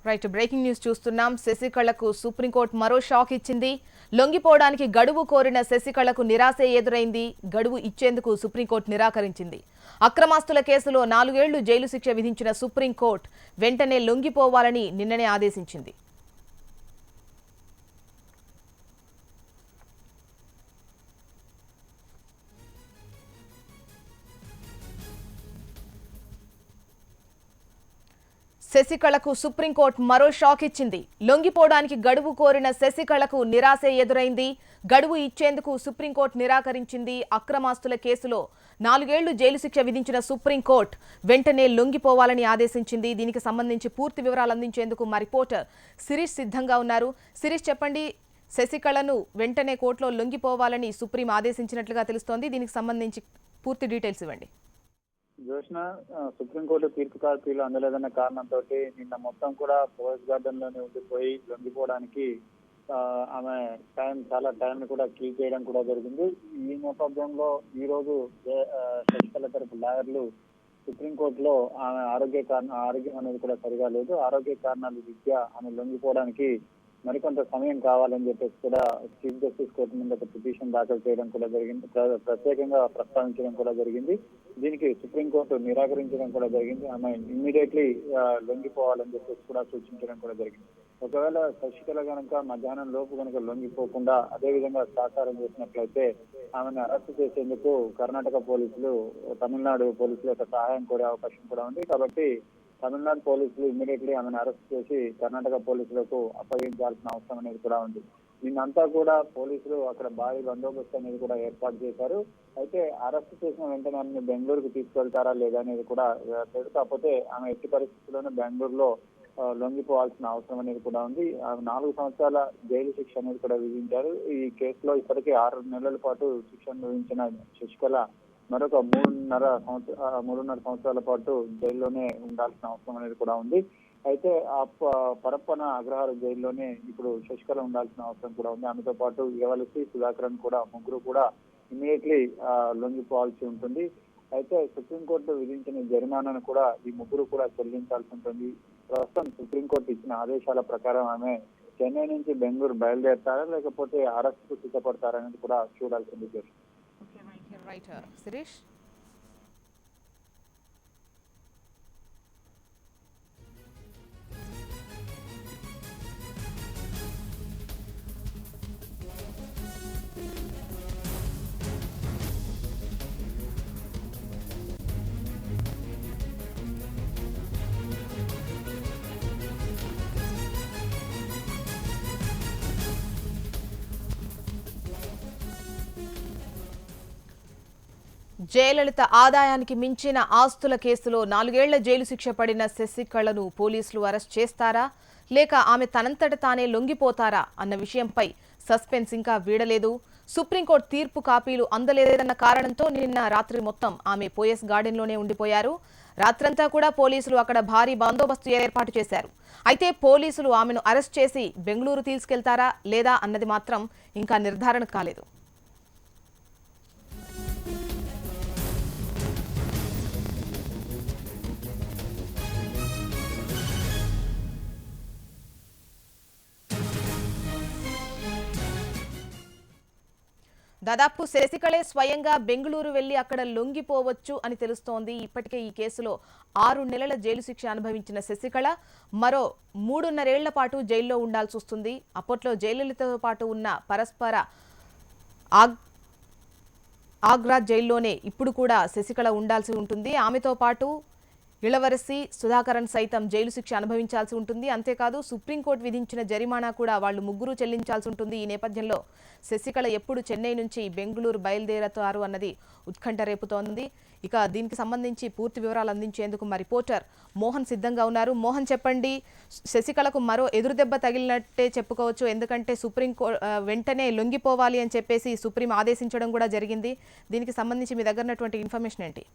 Right breaking news చూస్తున్నాం. శశికళకు supreme court మరో shock ఇచ్చింది. లొంగిపోవడానికి గడువు కోరిన శశికళకు నిరాశే ఎదురైంది. గడువు ఇచ్చేందుకు సుప్రీంకోర్టు నిరాకరించింది. అక్రమాస్తుల కేసులో 4 ఏళ్లు జైలు శిక్ష విధించిన సుప్రీంకోర్టు వెంటనే లొంగిపోవాలని నిన్ననే ఆదేశించింది. శశికళకు సుప్రీంకోర్టు మరో షాక్ ఇచ్చింది. లొంగిపోవడానికి గడువు కోరిన శశికళకు నిరాశే ఎదురైంది. గడువు ఇచ్చేందుకు సుప్రీంకోర్టు నిరాకరించింది. అక్రమాస్తుల కేసులో 4 ఏళ్లు జైలు శిక్ష విధించిన సుప్రీంకోర్టు వెంటనే లొంగిపోవాలని ఆదేశించింది. దీనికి సంబంధించి పూర్తి వివరాలు అందించేందుకు మా రిపోర్టర్ శిరీష్ సిద్ధంగా ఉన్నారు. శిరీష్, చెప్పండి, శశికళను వెంటనే కోర్టులో లొంగిపోవాలని సుప్రీం ఆదేశించినట్లుగా తెలుస్తోంది. దీనికి సంబంధించి పూర్తి డీటెయిల్స్ ఇవ్వండి. జోష్న, సుప్రీంకోర్టు తీర్పు కాపీలు అందలేదన్న కారణంతో నిన్న మొత్తం కూడా పోలీస్ గార్డెన్ లోనే ఉండిపోయి లొంగిపోవడానికి ఆమె చాలా టైం కూడా కీ చేయడం కూడా జరిగింది. ఈ నేపథ్యంలో ఈ రోజు శశికళ తరపు లాయర్లు సుప్రీంకోర్టులో ఆమె ఆరోగ్యం అనేది కూడా సరిగా లేదు, ఆరోగ్య కారణాల రీత్యా ఆమె లొంగిపోవడానికి మరికొంత సమయం కావాలని చెప్పేసి కూడా చీఫ్ జస్టిస్ కోర్టు ముందు ఒక పిటిషన్ దాఖలు చేయడం కూడా జరిగింది, ప్రత్యేకంగా ప్రస్తావించడం కూడా జరిగింది. దీనికి సుప్రీంకోర్టు నిరాకరించడం కూడా జరిగింది. ఆమె ఇమ్మీడియట్లీ లొంగిపోవాలని చెప్పేసి కూడా సూచించడం కూడా జరిగింది. ఒకవేళ శశికళ కనుక మధ్యాహ్నం లోపు కనుక లొంగిపోకుండా అదే విధంగా సహకారం చేసినట్లయితే ఆమెను అరెస్ట్ చేసేందుకు కర్ణాటక పోలీసులు తమిళనాడు పోలీసుల యొక్క సహాయం కోరే అవకాశం కూడా ఉంది. కాబట్టి తమిళనాడు పోలీసులు ఇమ్మీడియట్లీ ఆమెను అరెస్ట్ చేసి కర్ణాటక పోలీసులకు అప్పగించాల్సిన అవసరం అనేది కూడా ఉంది. నిన్నంతా కూడా పోలీసులు అక్కడ భారీ బందోబస్తు అనేది కూడా ఏర్పాటు చేశారు. అయితే అరెస్ట్ చేసిన వెంటనే ఆమెను బెంగళూరుకు తీసుకెళ్తారా లేదా అనేది కూడా తెలుసు. కాకపోతే ఆమె ఎట్టి పరిస్థితుల్లోనే బెంగళూరులో లొంగిపోవాల్సిన అవసరం అనేది కూడా ఉంది. 4 సంవత్సరాల జైలు శిక్ష అనేది కూడా విధించారు. ఈ కేసులో ఇప్పటికే 6 నెలల పాటు శిక్షను విధించిన శశికళ మరొక 3.5 సంవత్సరాల పాటు జైల్లోనే ఉండాల్సిన అవసరం అనేది కూడా ఉంది. అయితే ఆ పరప్పన అగ్రహార జైల్లోనే ఇప్పుడు శశికళ ఉండాల్సిన అవసరం కూడా ఉంది. ఆమెతో పాటు ఎవలిసి సుధాకరన్ కూడా ముగ్గురు కూడా ఇమీడియట్లీ లొంగిపోవాల్సి ఉంటుంది. అయితే సుప్రీంకోర్టు విధించిన జరిమానాను కూడా ఈ ముగ్గురు కూడా చెల్లించాల్సి ఉంటుంది. ప్రస్తుతం సుప్రీంకోర్టు ఇచ్చిన ఆదేశాల ప్రకారం ఆమె చెన్నై నుంచి బెంగళూరు బయలుదేరతారా లేకపోతే అరెస్ట్కు సిద్ధపడతారా అనేది కూడా చూడాల్సింది. Right, Sirish. జయలలిత ఆదాయానికి మించిన ఆస్తుల కేసులో 4 ఏళ్ల జైలు శిక్ష పడిన శశికళను పోలీసులు అరెస్ట్ చేస్తారా లేక ఆమె తనంతట తానే లొంగిపోతారా అన్న విషయంపై సస్పెన్స్ ఇంకా వీడలేదు. సుప్రీంకోర్టు తీర్పు కాపీలు అందలేదన్న కారణంతో నిన్న రాత్రి మొత్తం ఆమె పోయస్ గార్డెన్లోనే ఉండిపోయారు. రాత్రంతా కూడా పోలీసులు అక్కడ భారీ బందోబస్తు ఏర్పాటు చేశారు. అయితే పోలీసులు ఆమెను అరెస్ట్ చేసి బెంగళూరు తీసుకెళ్తారా లేదా అన్నది మాత్రం ఇంకా నిర్ధారణ కాలేదు. దాదాపు శశికళే స్వయంగా బెంగళూరు వెళ్లి అక్కడ లొంగిపోవచ్చు అని తెలుస్తోంది. ఇప్పటికే ఈ కేసులో 6 నెలల జైలు శిక్ష అనుభవించిన శశికళ మరో 3.5 ఏళ్ల పాటు జైల్లో ఉండాల్సి వస్తుంది. అప్పట్లో జయలలితతో పాటు ఉన్న పరస్పర ఆగ్రా జైల్లోనే ఇప్పుడు కూడా శశికళ ఉండాల్సి ఉంటుంది. ఆమెతో పాటు ఇళవరసి సుధాకరన్ సైతం జైలు శిక్ష అనుభవించాల్సి ఉంటుంది. అంతేకాదు సుప్రీంకోర్టు విధించిన జరిమానా కూడా వాళ్ళు ముగ్గురు చెల్లించాల్సి ఉంటుంది. ఈ నేపథ్యంలో శశికళ ఎప్పుడు చెన్నై నుంచి బెంగళూరు బయలుదేరతారు అన్నది ఉత్కంఠ రేపుతోంది. ఇక దీనికి సంబంధించి పూర్తి వివరాలు అందించేందుకు మా రిపోర్టర్ మోహన్ సిద్ధంగా ఉన్నారు. మోహన్, చెప్పండి, శశికళకు మరో ఎదురుదెబ్బ తగిలినట్టే చెప్పుకోవచ్చు. ఎందుకంటే వెంటనే లొంగిపోవాలి అని చెప్పేసి సుప్రీం ఆదేశించడం కూడా జరిగింది. దీనికి సంబంధించి మీ దగ్గర ఉన్నటువంటి ఇన్ఫర్మేషన్ ఏంటి?